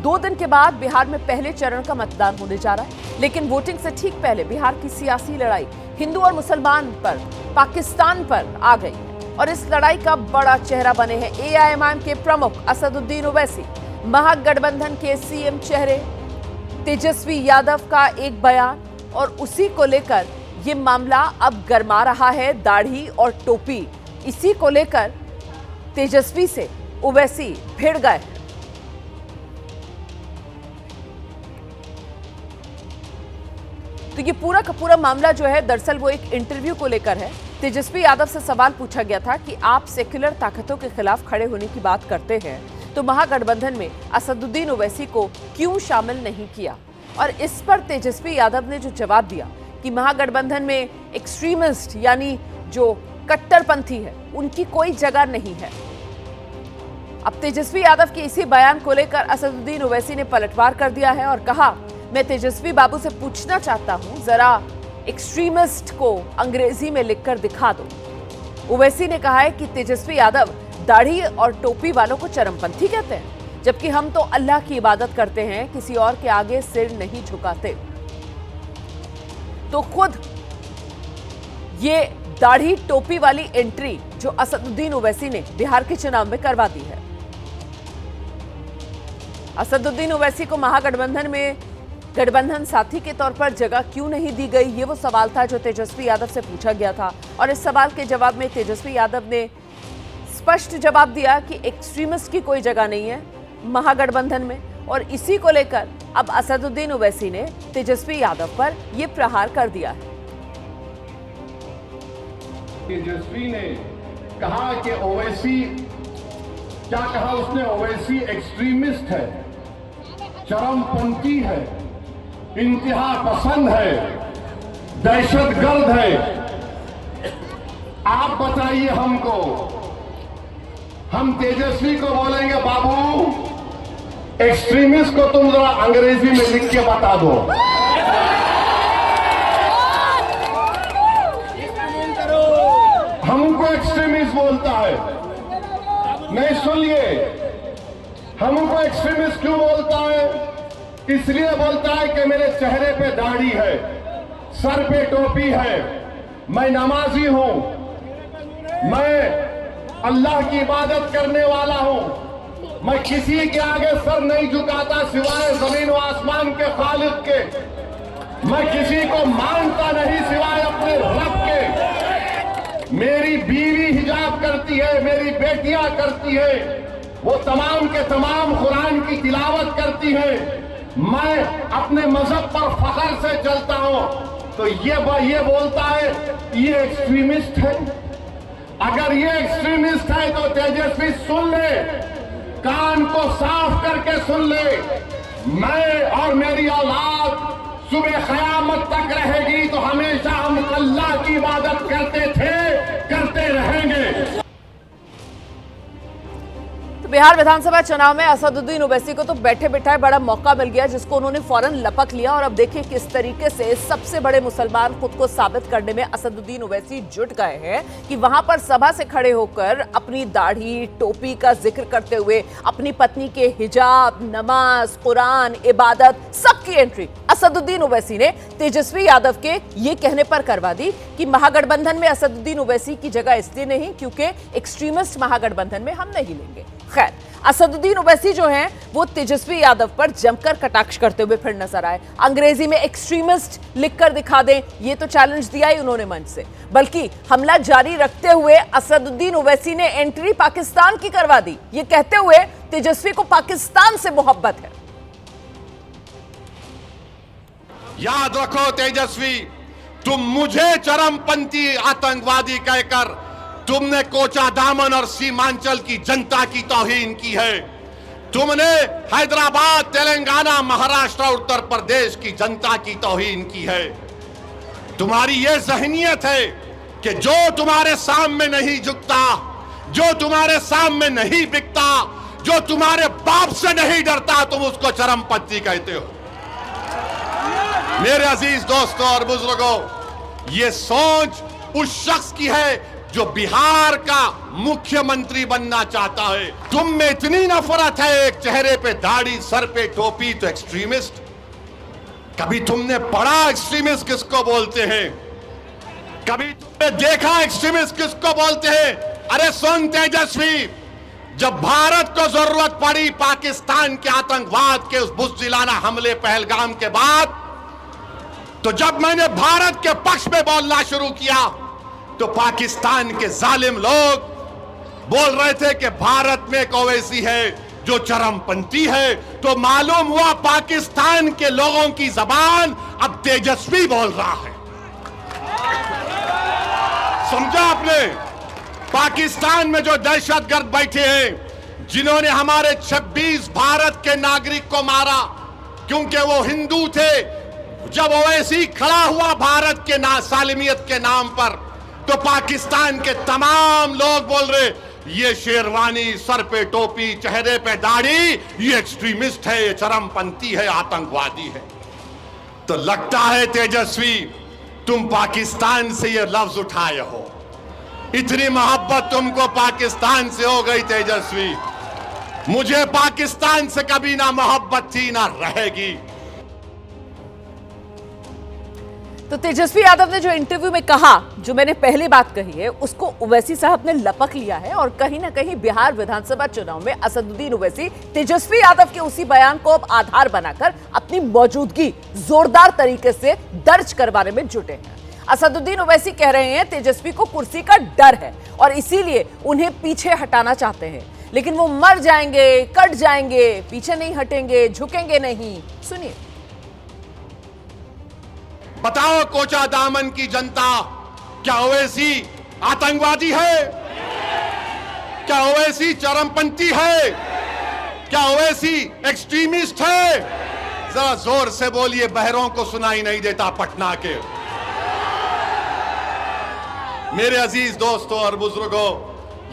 2 दिन के बाद बिहार में पहले चरण का मतदान होने जा रहा है, लेकिन वोटिंग से ठीक पहले बिहार की सियासी लड़ाई हिंदू और मुसलमान पर, पाकिस्तान पर आ गई है और इस लड़ाई का बड़ा चेहरा बने हैं एआईएमआईएम के प्रमुख असदुद्दीन ओवैसी। महागठबंधन के सीएम चेहरे तेजस्वी यादव का एक बयान और उसी को लेकर ये मामला अब गरमा रहा है। दाढ़ी और टोपी, इसी को लेकर तेजस्वी से ओवैसी भिड़ गए। तो ये पूरा का पूरा मामला जो है दरअसल वो एक इंटरव्यू को लेकर है। तेजस्वी यादव से सवाल पूछा गया था कि आप सेक्युलर ताकतों के खिलाफ खड़े होने की बात करते हैं तो महागठबंधन में असदुद्दीन ओवैसी को क्यों शामिल नहीं किया, और इस पर तेजस्वी यादव ने जो जवाब दिया कि महागठबंधन में एक्सट्रीमिस्ट यानी जो कट्टरपंथी है उनकी कोई जगह नहीं है। अब तेजस्वी यादव के इसी बयान को लेकर असदुद्दीन ओवैसी ने पलटवार कर दिया है और कहा, मैं तेजस्वी बाबू से पूछना चाहता हूं, जरा एक्सट्रीमिस्ट को अंग्रेजी में लिखकर दिखा दो। ओवैसी ने कहा है कि तेजस्वी यादव दाढ़ी और टोपी वालों को चरमपंथी कहते हैं, जबकि हम तो अल्लाह की इबादत करते हैं, किसी और के आगे सिर नहीं झुकाते। तो खुद ये दाढ़ी टोपी वाली एंट्री जो असदुद्दीन ओवैसी ने बिहार के चुनाव में करवा दी है। असदुद्दीन ओवैसी को महागठबंधन में गठबंधन साथी के तौर पर जगह क्यों नहीं दी गई, ये वो सवाल था जो तेजस्वी यादव से पूछा गया था। और इस सवाल के जवाब में तेजस्वी यादव ने स्पष्ट जवाब दिया कि एक्सट्रीमिस्ट की कोई जगह नहीं है महागठबंधन में, और इसी को लेकर अब असदुद्दीन ओवैसी ने तेजस्वी यादव पर यह प्रहार कर दिया है। तेजस्वी ने कहा कि ओवैसी, क्या कहा उसने, ओवैसी एक्सट्रीमिस्ट है, चरमपंथी है, इंतहा पसंद है, दहशतगर्द है। आप बताइए हमको, हम तेजस्वी को बोलेंगे बाबू एक्सट्रीमिस्ट को तुम जरा अंग्रेजी में लिख के बता दो। हमको एक्सट्रीमिस्ट बोलता है, नहीं सुनिए, हमको एक्सट्रीमिस्ट क्यों बोलता है? इसलिए बोलता है कि मेरे चेहरे पे दाढ़ी है, सर पे टोपी है, मैं नमाजी हूं, मैं अल्लाह की इबादत करने वाला हूं, मैं किसी के आगे सर नहीं झुकाता सिवाय जमीन व आसमान के खालिक के, मैं किसी को मानता नहीं सिवाय अपने रब के, मेरी बीवी हिजाब करती है, मेरी बेटियां करती है, वो तमाम के तमाम कुरान की तिलावत करती है, मैं अपने मजहब पर फख्र से चलता हूं। तो ये बोलता है ये एक्सट्रीमिस्ट है। अगर ये एक्सट्रीमिस्ट है तो तेजस्वी सुन ले, कान को साफ करके सुन ले, मैं और मेरी औलाद सुबह क़यामत तक रहेगी तो हमेशा हम अल्लाह की इबादत करते थे, करते रहेंगे। बिहार विधानसभा चुनाव में असदुद्दीन ओवैसी को तो बैठे बिठाए बड़ा मौका मिल गया, जिसको उन्होंने फौरन लपक लिया। और अब देखिए किस तरीके से सबसे बड़े मुसलमान खुद को साबित करने में असदुद्दीन ओवैसी जुट गए हैं कि वहां पर सभा से खड़े होकर अपनी दाढ़ी टोपी का जिक्र करते हुए अपनी पत्नी के हिजाब, नमाज, कुरान, इबादत सबकी एंट्री असदुद्दीन ओवैसी ने तेजस्वी यादव के ये कहने पर करवा दी कि महागठबंधन में असदुद्दीन ओवैसी की जगह इसलिए नहीं क्योंकि एक्सट्रीमिस्ट महागठबंधन में हम नहीं लेंगे। खैर, असदुद्दीन ओवैसी जो हैं वो तेजस्वी यादव पर जमकर कटाक्ष करते हुए फिर नजर आए। अंग्रेजी में एक्सट्रीमिस्ट लिखकर दिखा दें, ये तो चैलेंज दिया ही उन्होंने मंच से, बल्कि हमला जारी रखते हुए असदुद्दीन ओवैसी ने एंट्री पाकिस्तान की करवा दी, ये कहते हुए तेजस्वी को पाकिस्तान से मोहब्बत है। याद रखो तेजस्वी, तुम मुझे चरमपंथी आतंकवादी कहकर तुमने कोचा दामन और सीमांचल की जनता की तौहीन की है। तुमने हैदराबाद, तेलंगाना, महाराष्ट्र, उत्तर प्रदेश की जनता की तौहीन की है। तुम्हारी यह ज़हनियत है कि जो तुम्हारे सामने नहीं झुकता, जो तुम्हारे सामने नहीं बिकता, जो तुम्हारे बाप से नहीं डरता, तुम उसको चरमपंथी कहते हो। मेरे अजीज दोस्तों और बुजुर्गों, ये सोच उस शख्स की है जो बिहार का मुख्यमंत्री बनना चाहता है। तुम में इतनी नफरत है, एक चेहरे पे दाढ़ी, सर पे टोपी, तो एक्सट्रीमिस्ट। कभी तुमने पढ़ा एक्सट्रीमिस्ट किसको बोलते हैं? कभी तुमने देखा एक्सट्रीमिस्ट किसको बोलते हैं? अरे सुन तेजस्वी, जब भारत को जरूरत पड़ी पाकिस्तान के आतंकवाद के उस बुज़दिलाना हमले पहलगाम के बाद, तो जब मैंने भारत के पक्ष में बोलना शुरू किया तो पाकिस्तान के जालिम लोग बोल रहे थे कि भारत में एक ओवैसी है जो चरमपंथी है। तो मालूम हुआ पाकिस्तान के लोगों की जबान अब तेजस्वी बोल रहा है। समझा आपने? पाकिस्तान में जो दहशतगर्द बैठे हैं, जिन्होंने हमारे 26 भारत के नागरिक को मारा क्योंकि वो हिंदू थे, जब ओवैसी खड़ा हुआ भारत के सालिमियत के नाम पर, तो पाकिस्तान के तमाम लोग बोल रहे ये शेरवानी, सर पे टोपी, चेहरे पे दाढ़ी, ये एक्सट्रीमिस्ट है, ये चरमपंथी है, आतंकवादी है। तो लगता है तेजस्वी तुम पाकिस्तान से ये लफ्ज उठाए हो। इतनी मोहब्बत तुमको पाकिस्तान से हो गई तेजस्वी। मुझे पाकिस्तान से कभी ना मोहब्बत थी ना रहेगी। तो तेजस्वी यादव ने जो इंटरव्यू में कहा, जो मैंने पहली बात कही है, उसको ओवैसी साहब ने लपक लिया है और कहीं ना कहीं बिहार विधानसभा चुनाव में असदुद्दीन ओवैसी तेजस्वी यादव के उसी बयान को अब आधार बनाकर अपनी मौजूदगी जोरदार तरीके से दर्ज करवाने में जुटे हैं। असदुद्दीन ओवैसी कह रहे हैं तेजस्वी को कुर्सी का डर है और इसीलिए उन्हें पीछे हटाना चाहते हैं, लेकिन वो मर जाएंगे, कट जाएंगे, पीछे नहीं हटेंगे, झुकेंगे नहीं। सुनिए। बताओ कोचा दामन की जनता, क्या ओवैसी आतंकवादी है? क्या ओवैसी चरमपंथी है? क्या ओवैसी एक्सट्रीमिस्ट है? जरा जोर से बोलिए, बहरों को सुनाई नहीं देता पटना के। मेरे अजीज दोस्तों और बुजुर्गों,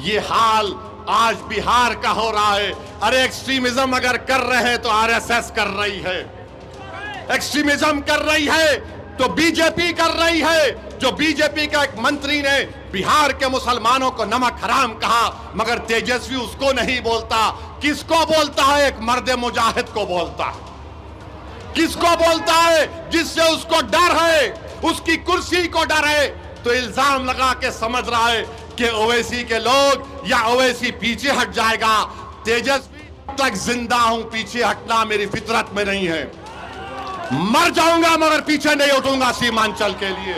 ये हाल आज बिहार का हो रहा है। अरे एक्सट्रीमिज्म अगर कर रहे हैं तो आरएसएस कर रही है, एक्सट्रीमिज्म कर रही है तो बीजेपी कर रही है। जो बीजेपी का एक मंत्री ने बिहार के मुसलमानों को नमक हराम कहा, मगर तेजस्वी उसको नहीं बोलता। किसको बोलता है? एक मर्द मुजाहिद को बोलता है। किसको बोलता है? जिससे उसको डर है, उसकी कुर्सी को डर है। तो इल्जाम लगा के समझ रहा है कि ओवैसी के लोग या ओवैसी पीछे हट जाएगा। तेजस्वी तक जिंदा हूं, पीछे हटना मेरी फितरत में नहीं है। मर जाऊंगा मगर पीछे नहीं उठूंगा सीमांचल के लिए।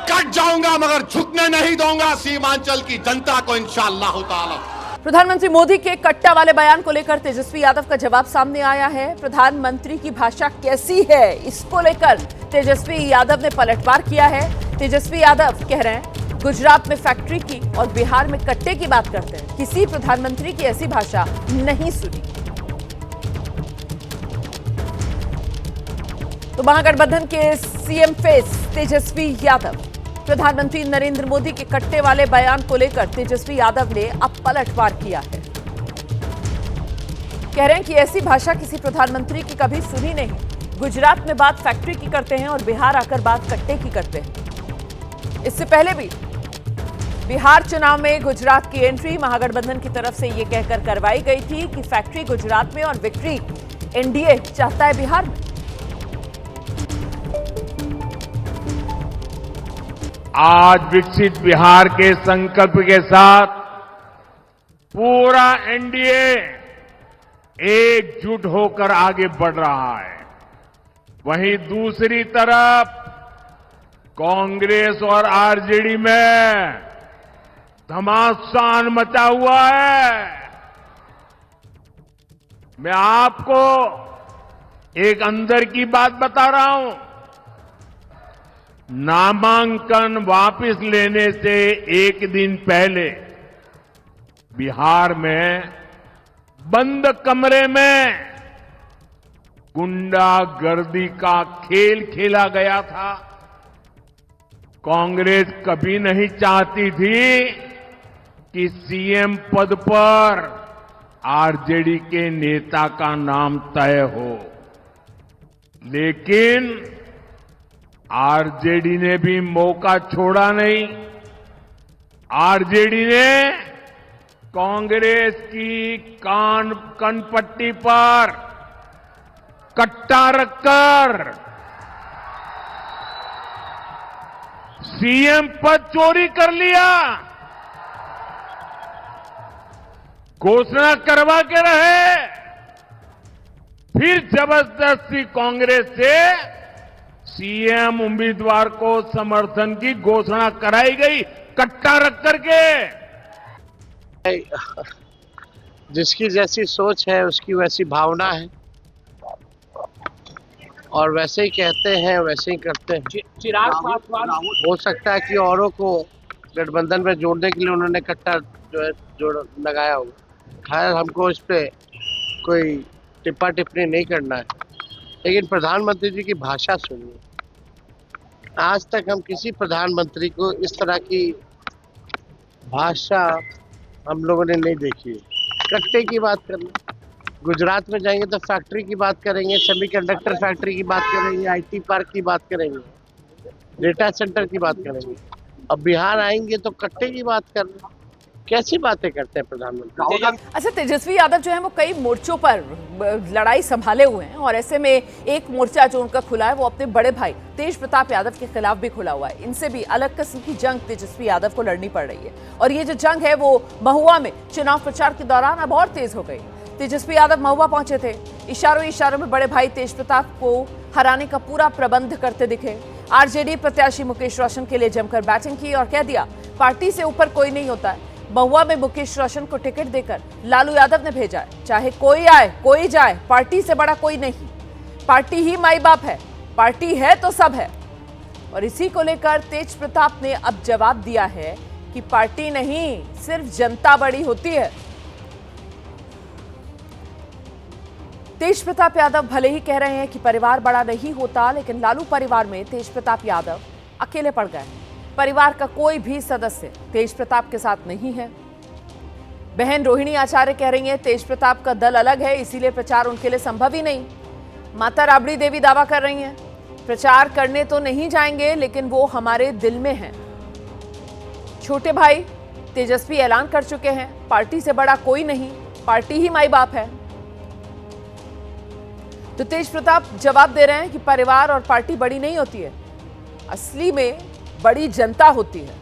कट जाऊंगा मगर झुकने नहीं दूंगा सीमांचल की जनता को इंशाअल्लाह ताला। प्रधानमंत्री मोदी के कट्टा वाले बयान को लेकर तेजस्वी यादव का जवाब सामने आया है। प्रधानमंत्री की भाषा कैसी है, इसको लेकर तेजस्वी यादव ने पलटवार किया है। तेजस्वी यादव कह रहे हैं गुजरात में फैक्ट्री की और बिहार में कट्टे की बात करते हैं। किसी प्रधानमंत्री की ऐसी भाषा नहीं सुनी। तो महागठबंधन के सीएम फेस तेजस्वी यादव। प्रधानमंत्री नरेंद्र मोदी के कट्टे वाले बयान को लेकर तेजस्वी यादव ने अब पलटवार किया है। कह रहे हैं कि ऐसी भाषा किसी प्रधानमंत्री की कभी सुनी नहीं। गुजरात में बात फैक्ट्री की करते हैं और बिहार आकर बात कट्टे की करते हैं। इससे पहले भी बिहार चुनाव में गुजरात की एंट्री महागठबंधन की तरफ से यह कहकर करवाई गई थी कि फैक्ट्री गुजरात में और विक्ट्री एनडीए चाहता है बिहार में। आज विकसित बिहार के संकल्प के साथ पूरा एनडीए एकजुट होकर आगे बढ़ रहा है। वहीं दूसरी तरफ कांग्रेस और आरजेडी में घमासान मचा हुआ है। मैं आपको एक अंदर की बात बता रहा हूं। नामांकन वापस लेने से एक दिन पहले बिहार में बंद कमरे में गुंडागर्दी का खेल खेला गया था। कांग्रेस कभी नहीं चाहती थी कि सीएम पद पर आरजेडी के नेता का नाम तय हो, लेकिन आरजेडी ने भी मौका छोड़ा नहीं। आरजेडी ने कांग्रेस की कनपट्टी पर कट्टा रखकर सीएम पद चोरी कर लिया। घोषणा करवा के रहे, फिर जबरदस्ती कांग्रेस से सीएम उम्मीदवार को समर्थन की घोषणा कराई गई, कट्टा रख करके। जिसकी जैसी सोच है उसकी वैसी भावना है, और वैसे ही कहते हैं वैसे ही करते हैं। चिराग पासवान हो सकता है कि औरों को गठबंधन में जोड़ने के लिए उन्होंने कट्टा जो है जोड़ लगाया होगा। खैर, हमको इस पे कोई टिप्पा टिप्पणी नहीं करना है, लेकिन प्रधानमंत्री जी की भाषा सुनिए। आज तक हम किसी प्रधानमंत्री को इस तरह की भाषा हम लोगों ने नहीं देखी है। कट्टे की बात करना, गुजरात में जाएंगे तो फैक्ट्री की बात करेंगे, सेमीकंडक्टर फैक्ट्री की बात करेंगे, आईटी पार्क की बात करेंगे, डेटा सेंटर की बात करेंगे। अब बिहार आएंगे तो कट्टे की बात कर रहे हैं। कैसी बातें करते हैं प्रधानमंत्री। अच्छा, तेजस्वी यादव जो है वो कई मोर्चों पर लड़ाई संभाले हुए हैं और ऐसे में एक मोर्चा जो उनका खुला है वो अपने बड़े भाई तेज प्रताप यादव के खिलाफ भी खुला हुआ है। इनसे भी अलग किस्म की जंग तेजस्वी यादव को लड़नी पड़ रही है और ये जो जंग है वो महुआ में चुनाव प्रचार के दौरान अब और तेज हो गई। तेजस्वी यादव महुआ पहुंचे थे, इशारों में बड़े भाई तेज प्रताप को हराने का पूरा प्रबंध करते दिखे। आरजेडी प्रत्याशी मुकेश रोशन के लिए जमकर बैटिंग की और कह दिया पार्टी से ऊपर कोई नहीं होता है। महुआ में मुकेश रोशन को टिकट देकर लालू यादव ने भेजा है, चाहे कोई आए कोई जाए, पार्टी से बड़ा कोई नहीं, पार्टी ही माई बाप है, पार्टी है तो सब है। और इसी को लेकर तेज प्रताप ने अब जवाब दिया है कि पार्टी नहीं, सिर्फ जनता बड़ी होती है। तेज प्रताप यादव भले ही कह रहे हैं कि परिवार बड़ा नहीं होता, लेकिन लालू परिवार में तेज प्रताप यादव अकेले पड़ गए। परिवार का कोई भी सदस्य तेज प्रताप के साथ नहीं है। बहन रोहिणी आचार्य कह रही हैं तेज प्रताप का दल अलग है, इसीलिए प्रचार उनके लिए संभव ही नहीं। माता राबड़ी देवी दावा कर रही हैं प्रचार करने तो नहीं जाएंगे, लेकिन वो हमारे दिल में हैं। छोटे भाई तेजस्वी ऐलान कर चुके हैं पार्टी से बड़ा कोई नहीं, पार्टी ही माई बाप है। तो तेज प्रताप जवाब दे रहे हैं कि परिवार और पार्टी बड़ी नहीं होती है, असली में बड़ी जनता होती है।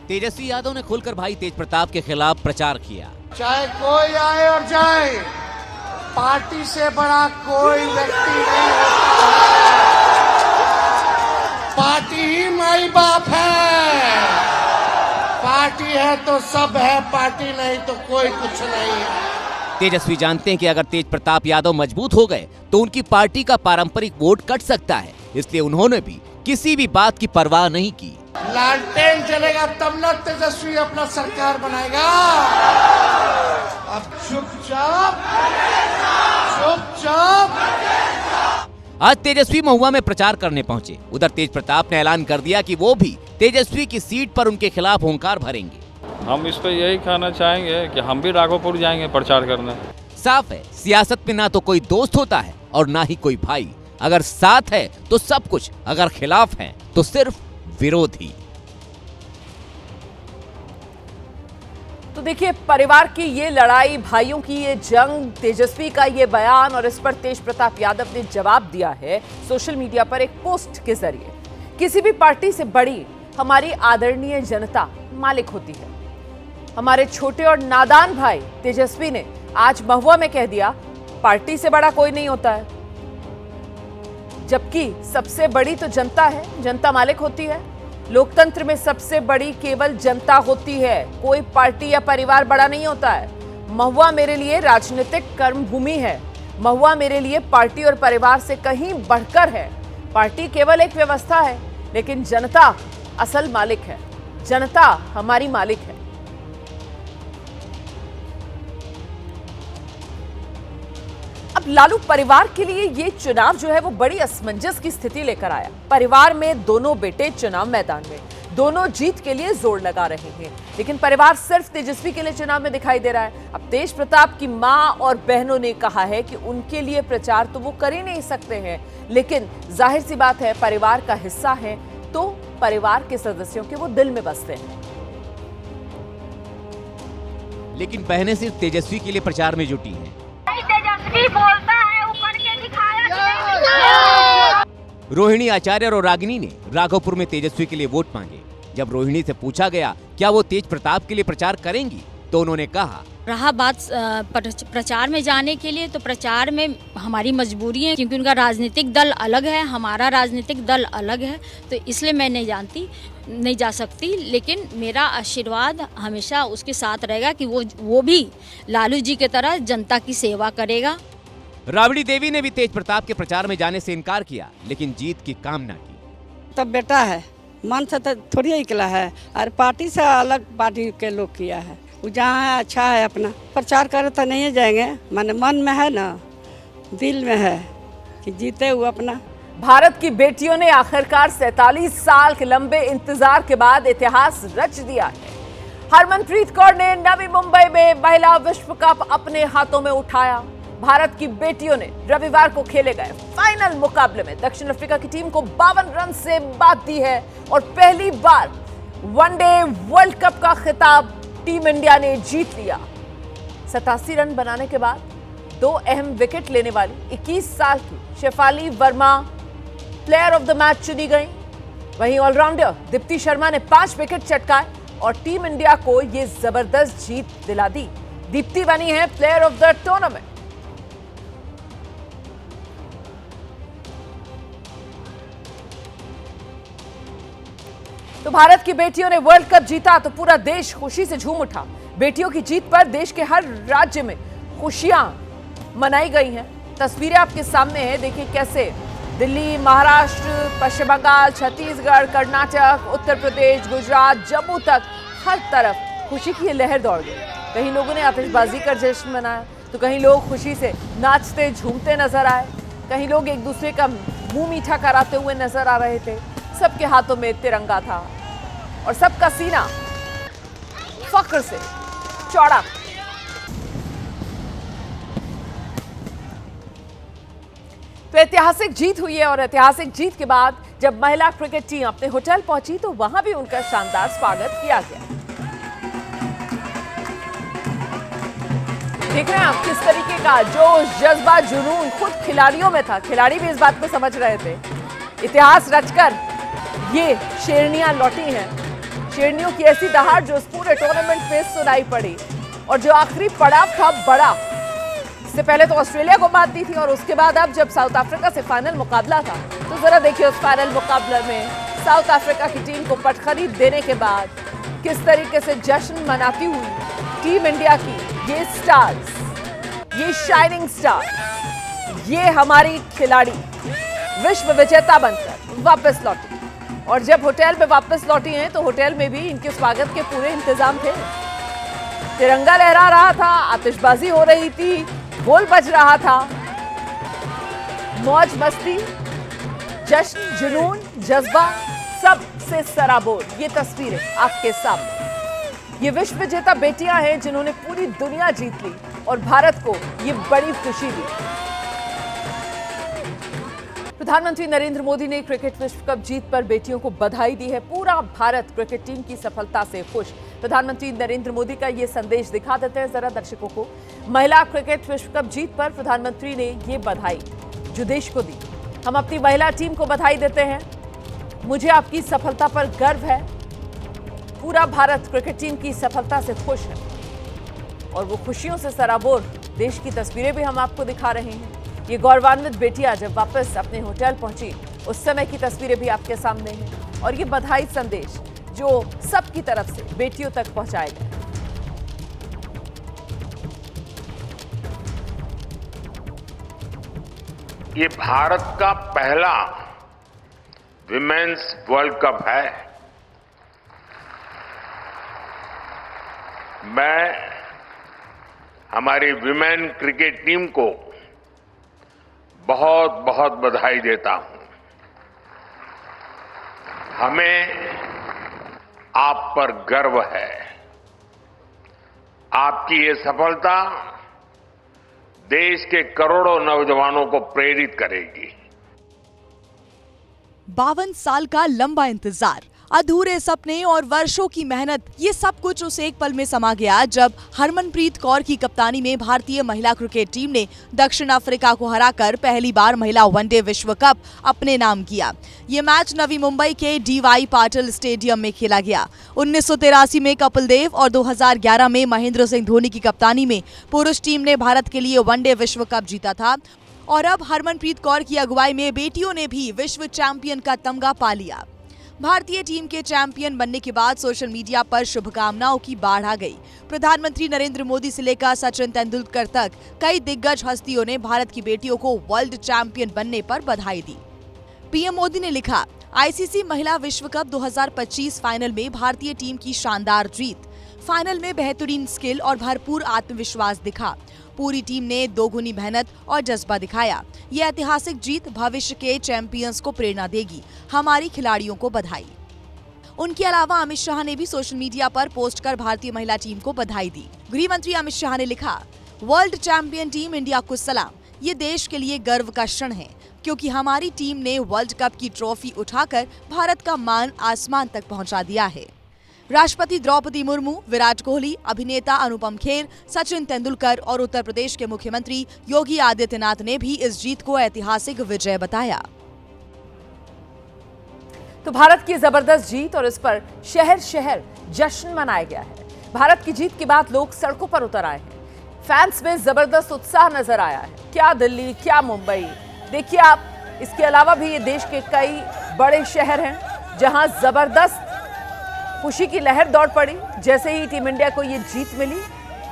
तेजस्वी यादव ने खुलकर भाई तेज प्रताप के खिलाफ प्रचार किया। चाहे कोई आए और जाए, पार्टी से बड़ा कोई व्यक्ति नहीं होता। पार्टी ही माई बाप है, पार्टी है तो सब है, पार्टी नहीं तो कोई कुछ नहीं है। तेजस्वी जानते हैं कि अगर तेज प्रताप यादव मजबूत हो गए तो उनकी पार्टी का पारंपरिक वोट कट सकता है, इसलिए उन्होंने भी किसी भी बात की परवाह नहीं की। लालटेन चलेगा तब न तेजस्वी अपना सरकार बनाएगा। अब चुपचाप आज तेजस्वी महुआ में प्रचार करने पहुंचे। उधर तेज प्रताप ने ऐलान कर दिया कि वो भी तेजस्वी की सीट पर उनके खिलाफ हुंकार भरेंगे। हम इस पे यही कहना चाहेंगे कि हम भी राघोपुर जाएंगे प्रचार करने। साफ है, सियासत में ना तो कोई दोस्त होता है और ना ही कोई भाई। अगर साथ है तो सब कुछ, अगर खिलाफ है तो सिर्फ विरोधी। तो देखिए, परिवार की ये लड़ाई, भाइयों की ये जंग, तेजस्वी का ये बयान और इस पर तेज प्रताप यादव ने जवाब दिया है सोशल मीडिया पर एक पोस्ट के जरिए। किसी भी पार्टी से बड़ी हमारी आदरणीय जनता मालिक होती है। हमारे छोटे और नादान भाई तेजस्वी ने आज महुआ में कह दिया पार्टी से बड़ा कोई नहीं होता है, जबकि सबसे बड़ी तो जनता है, जनता मालिक होती है। लोकतंत्र में सबसे बड़ी केवल जनता होती है, कोई पार्टी या परिवार बड़ा नहीं होता है। महुआ मेरे लिए राजनीतिक कर्मभूमि है। महुआ मेरे लिए पार्टी और परिवार से कहीं बढ़कर है। पार्टी केवल एक व्यवस्था है, लेकिन जनता असल मालिक है। जनता हमारी मालिक है। अब लालू परिवार के लिए ये चुनाव जो है वो बड़ी असमंजस की स्थिति लेकर आया। परिवार में दोनों बेटे चुनाव मैदान में, दोनों जीत के लिए जोर लगा रहे हैं, लेकिन परिवार सिर्फ तेजस्वी के लिए चुनाव में दिखाई दे रहा है। अब तेज प्रताप की मां और बहनों ने कहा है कि उनके लिए प्रचार तो वो कर ही नहीं सकते हैं, लेकिन जाहिर सी बात है परिवार का हिस्सा है तो परिवार के सदस्यों के वो दिल में बसते हैं। लेकिन बहनें सिर्फ तेजस्वी के लिए प्रचार में जुटी हैं। तेजस्वी बोलता है ऊपर के दिखाया। रोहिणी आचार्य और रागिनी ने राघोपुर में तेजस्वी के लिए वोट मांगे। जब रोहिणी से पूछा गया क्या वो तेज प्रताप के लिए प्रचार करेंगी तो उन्होंने कहा, रहा बात प्रचार में जाने के लिए, तो प्रचार में हमारी मजबूरी है क्योंकि उनका राजनीतिक दल अलग है, हमारा राजनीतिक दल अलग है, तो इसलिए मैं नहीं जा सकती। लेकिन मेरा आशीर्वाद हमेशा उसके साथ रहेगा कि वो भी लालू जी की तरह जनता की सेवा करेगा। राबड़ी देवी ने भी तेज प्रताप के प्रचार में जाने से इनकार किया, लेकिन जीत की कामना की। तो बेटा है, मन से तो थोड़ी निकला है, और पार्टी से अलग पार्टी के लोग किया है। वो जहाँ है अच्छा है, अपना प्रचार करे तो नहीं जाएंगे, माने मन में है ना, दिल में है कि जीते हुए अपना। भारत की बेटियों ने आखिरकार 47 साल के लंबे इंतजार के बाद इतिहास रच दिया है। हरमनप्रीत कौर ने नवी मुंबई में महिला विश्व कप अपने हाथों में उठाया। भारत की बेटियों ने रविवार को खेले गए फाइनल मुकाबले में दक्षिण अफ्रीका की टीम को 52 रन से मात दी है और पहली बार वनडे वर्ल्ड कप का खिताब टीम इंडिया ने जीत लिया। 87 रन बनाने के बाद 2 अहम विकेट लेने वाली 21 साल की Shafali Verma player of the match चुनी गई। वहीं ऑलराउंडर दीप्ति शर्मा ने 5 विकेट चटकाए और टीम इंडिया को यह जबरदस्त जीत दिला दी। दीप्ति बनी है प्लेयर ऑफ द टूर्नामेंट। तो भारत की बेटियों ने वर्ल्ड कप जीता तो पूरा देश खुशी से झूम उठा। बेटियों की जीत पर देश के हर राज्य में खुशियां मनाई गई हैं। तस्वीरें आपके सामने हैं, देखिए कैसे दिल्ली, महाराष्ट्र, पश्चिम बंगाल, छत्तीसगढ़, कर्नाटक, उत्तर प्रदेश, गुजरात, जम्मू तक हर तरफ खुशी की लहर दौड़ गई। कहीं लोगों ने आतिशबाजी कर जश्न मनाया तो कहीं लोग खुशी से नाचते झूमते नजर आए, कहीं लोग एक दूसरे का मुंह मीठा कराते हुए नजर आ रहे थे। सबके हाथों में तिरंगा था और सबका सीना फख्र से चौड़ा। तो ऐतिहासिक जीत हुई है और ऐतिहासिक जीत के बाद जब महिला क्रिकेट टीम अपने होटल पहुंची तो वहां भी उनका शानदार स्वागत किया गया। देख रहे हैं आप किस तरीके का जोश, जज्बा, जुनून खुद खिलाड़ियों में था। खिलाड़ी भी इस बात को समझ रहे थे। इतिहास रचकर ये शेरनियां लौटी हैं। शेरनियों की ऐसी दहाड़ जो इस पूरे टूर्नामेंट में सुनाई पड़ी और जो आखिरी पड़ाव था बड़ा। इससे पहले तो ऑस्ट्रेलिया को मात दी थी और उसके बाद अब जब साउथ अफ्रीका से फाइनल मुकाबला था तो जरा देखिए उस फाइनल मुकाबले में साउथ अफ्रीका की टीम को पटखनी देने के बाद किस तरीके से जश्न मनाती हुई टीम इंडिया की ये स्टार्स, ये शाइनिंग स्टार, ये हमारी खिलाड़ी विश्व विजेता बनकर वापस लौटी। और जब होटल में वापस लौटी हैं तो होटल में भी इनके स्वागत के पूरे इंतजाम थे। तिरंगा लहरा रहा था, आतिशबाजी हो रही थी, बोल बज रहा था, मौज मस्ती, जश्न, जुनून, जज्बा सब से सराबोर ये तस्वीरें आपके सामने। ये विश्व विजेता बेटियां हैं जिन्होंने पूरी दुनिया जीत ली और भारत को ये बड़ी खुशी दी। प्रधानमंत्री नरेंद्र मोदी ने क्रिकेट विश्व कप जीत पर बेटियों को बधाई दी है। पूरा भारत क्रिकेट टीम की सफलता से खुश। प्रधानमंत्री नरेंद्र मोदी का ये संदेश दिखा देते हैं जरा दर्शकों को। महिला क्रिकेट विश्व कप जीत पर प्रधानमंत्री ने ये बधाई जो देश को दी। हम अपनी महिला टीम को बधाई देते हैं। मुझे आपकी सफलता पर गर्व है। पूरा भारत क्रिकेट टीम की सफलता से खुश है और वो खुशियों से सराबोर देश की तस्वीरें भी हम आपको दिखा रहे हैं। ये गौरवान्वित बेटियां जब वापस अपने होटल पहुंची उस समय की तस्वीरें भी आपके सामने हैं और ये बधाई संदेश जो सबकी तरफ से बेटियों तक पहुंचाए गए। ये भारत का पहला विमेन्स वर्ल्ड कप है। मैं हमारी विमेन क्रिकेट टीम को बहुत बहुत बधाई देता हूं। हमें आप पर गर्व है। आपकी ये सफलता देश के करोड़ों नौजवानों को प्रेरित करेगी। 52 साल का लंबा इंतजार, अधूरे सपने और वर्षों की मेहनत, ये सब कुछ उस एक पल में समा गया जब हरमनप्रीत कौर की कप्तानी में भारतीय महिला क्रिकेट टीम ने दक्षिण अफ्रीका को हराकर पहली बार महिला वनडे विश्व कप अपने नाम किया। ये मैच नवी मुंबई के डीवाई पाटिल स्टेडियम में खेला गया। 1983 में कपिल देव और 2011 में महेंद्र सिंह धोनी की कप्तानी में पुरुष टीम ने भारत के लिए वनडे विश्व कप जीता था और अब हरमनप्रीत कौर की अगुवाई में बेटियों ने भी विश्व चैंपियन का तमगा पा लिया। भारतीय टीम के चैंपियन बनने के बाद सोशल मीडिया पर शुभकामनाओं की बाढ़ आ गई। प्रधानमंत्री नरेंद्र मोदी से लेकर सचिन तेंदुलकर तक कई दिग्गज हस्तियों ने भारत की बेटियों को वर्ल्ड चैंपियन बनने पर बधाई दी। पीएम मोदी ने लिखा, आईसीसी महिला विश्व कप 2025 फाइनल में भारतीय टीम की शानदार जीत। फाइनल में बेहतरीन स्किल और भरपूर आत्मविश्वास दिखा। पूरी टीम ने दोगुनी मेहनत और जज्बा दिखाया। यह ऐतिहासिक जीत भविष्य के चैंपियंस को प्रेरणा देगी। हमारी खिलाड़ियों को बधाई। उनके अलावा अमित शाह ने भी सोशल मीडिया पर पोस्ट कर भारतीय महिला टीम को बधाई दी। गृह मंत्री अमित शाह ने लिखा, वर्ल्ड चैंपियन टीम इंडिया को सलाम। ये देश के लिए गर्व का क्षण है क्योंकि हमारी टीम ने वर्ल्ड कप की ट्रॉफी उठाकर भारत का मान आसमान तक पहुंचा दिया है। राष्ट्रपति द्रौपदी मुर्मू, विराट कोहली, अभिनेता अनुपम खेर, सचिन तेंदुलकर और उत्तर प्रदेश के मुख्यमंत्री योगी आदित्यनाथ ने भी इस जीत को ऐतिहासिक विजय बताया। तो भारत की जबरदस्त जीत और इस पर शहर शहर जश्न मनाया गया है। भारत की जीत के बाद लोग सड़कों पर उतर आए हैं। फैंस में जबरदस्त उत्साह नजर आया है। क्या दिल्ली, क्या मुंबई, देखिए आप। इसके अलावा भी ये देश के कई बड़े शहर हैं जहां जबरदस्त खुशी की लहर दौड़ पड़ी जैसे ही टीम इंडिया को ये जीत मिली।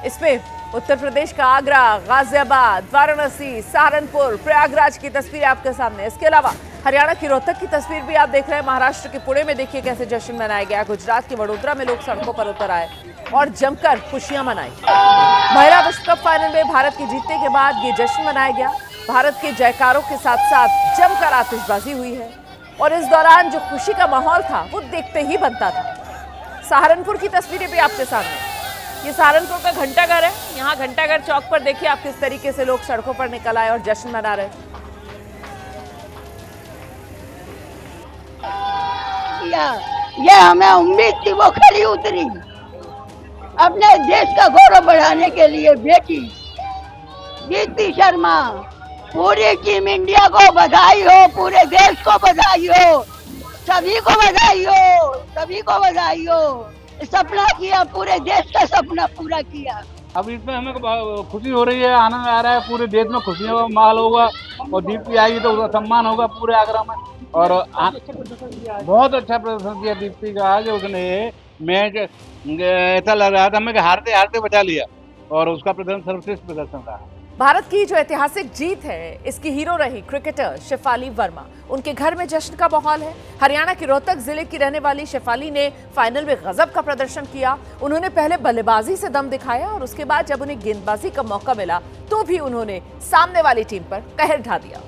इसमें उत्तर प्रदेश का आगरा, गाजियाबाद, वाराणसी, सहारनपुर, प्रयागराज की तस्वीर आपके सामने। इसके अलावा हरियाणा की रोहतक की तस्वीर भी आप देख रहे हैं। महाराष्ट्र के पुणे में देखिए कैसे जश्न मनाया गया। गुजरात के वडोदरा में लोग सड़कों पर उतर आए और जमकर खुशियां मनाई। महिला विश्व कप फाइनल में भारत के जीतने के बाद ये जश्न मनाया गया। भारत के जयकारों के साथ साथ जमकर आतिशबाजी हुई है और इस दौरान जो खुशी का माहौल था वो देखते ही बनता था। सहारनपुर की तस्वीरें भी आपके सामने। ये सहारनपुर का घंटाघर है। यहाँ घंटाघर चौक पर देखिए आप किस तरीके से लोग सड़कों पर निकल आए और जश्न मना रहे। ये हमें उम्मीद थी, वो खरी उतरी। अपने देश का गौरव बढ़ाने के लिए बेटी दीप्ति शर्मा, पूरी टीम इंडिया को बधाई हो, पूरे देश को बधाई हो, सभी को बधाई हो, सभी को बधाई हो। सपना किया, पूरे देश का सपना पूरा किया। अब इसमें हमें खुशी हो रही है, आनंद आ रहा है। पूरे देश में खुशी का माहौल होगा और दीप्ति आएगी तो उसका सम्मान होगा पूरे आगरा में। और बहुत अच्छा प्रदर्शन किया दीप्ति का आज। उसने मैच ऐसा लग रहा था हमें कि हारते हारते बचा लिया और उसका प्रदर्शन सर्वश्रेष्ठ प्रदर्शन रहा। भारत की जो ऐतिहासिक जीत है इसकी हीरो रही क्रिकेटर शेफाली वर्मा। उनके घर में जश्न का माहौल है। हरियाणा के रोहतक जिले की रहने वाली शेफाली ने फाइनल में गजब का प्रदर्शन किया। उन्होंने पहले बल्लेबाजी से दम दिखाया और उसके बाद जब उन्हें गेंदबाजी का मौका मिला तो भी उन्होंने सामने वाली टीम पर कहर ढा दिया।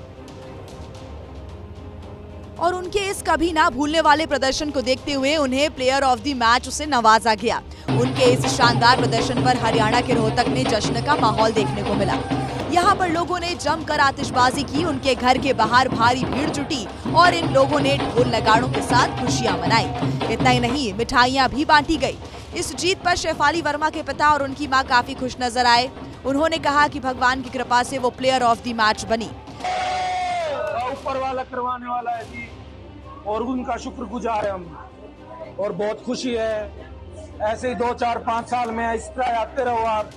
और उनके इस कभी ना भूलने वाले प्रदर्शन को देखते हुए उन्हें प्लेयर ऑफ द मैच से नवाजा गया। उनके इस शानदार प्रदर्शन पर हरियाणा के रोहतक में जश्न का माहौल देखने को मिला। यहाँ पर लोगों ने जमकर आतिशबाजी की। उनके घर के बाहर भारी भीड़ जुटी और इन लोगों ने ढोल नगाड़ों के साथ खुशियां मनाई। इतना ही नहीं, मिठाइयां भी बांटी गई। इस जीत पर शेफाली वर्मा के पिता और उनकी मां काफी खुश नजर आए। उन्होंने कहा कि भगवान की कृपा से वो प्लेयर ऑफ द मैच बनी। ऊपर वाला करवाने वाला है जी और उनका शुक्रगुजार है हम और बहुत खुशी है। ऐसे ही 2, 4, 5 साल में इस तरह आते रहो, आप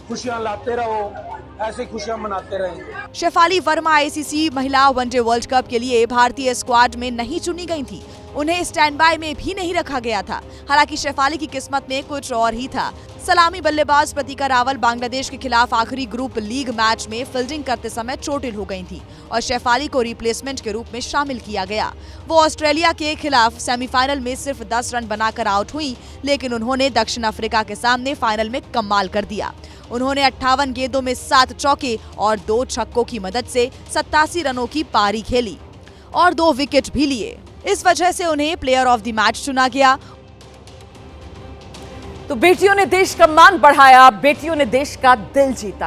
खुशियां लाते रहो, ऐसे खुशियां मनाते रहें। शेफाली वर्मा आईसीसी महिला वनडे वर्ल्ड कप के लिए भारतीय स्क्वाड में नहीं चुनी गई थी। उन्हें स्टैंड बाय में भी नहीं रखा गया था। हालांकि शेफाली की किस्मत में कुछ और ही था। सलामी बल्लेबाज प्रतिका रावल बांग्लादेश के खिलाफ आखिरी ग्रुप लीग मैच में फील्डिंग करते समय चोटिल हो गई थी और शेफाली को रिप्लेसमेंट के रूप में शामिल किया गया। वो ऑस्ट्रेलिया के खिलाफ सेमीफाइनल में सिर्फ 10 रन बनाकर आउट हुई, लेकिन उन्होंने दक्षिण अफ्रीका के सामने फाइनल में कमाल कर दिया। उन्होंने 58 गेंदों में 7 चौके और 2 छक्कों की मदद से 87 रनों की पारी खेली और 2 विकेट भी लिए। इस वजह से उन्हें प्लेयर ऑफ द मैच चुना गया। तो बेटियों ने देश का मान बढ़ाया, बेटियों ने देश का दिल जीता।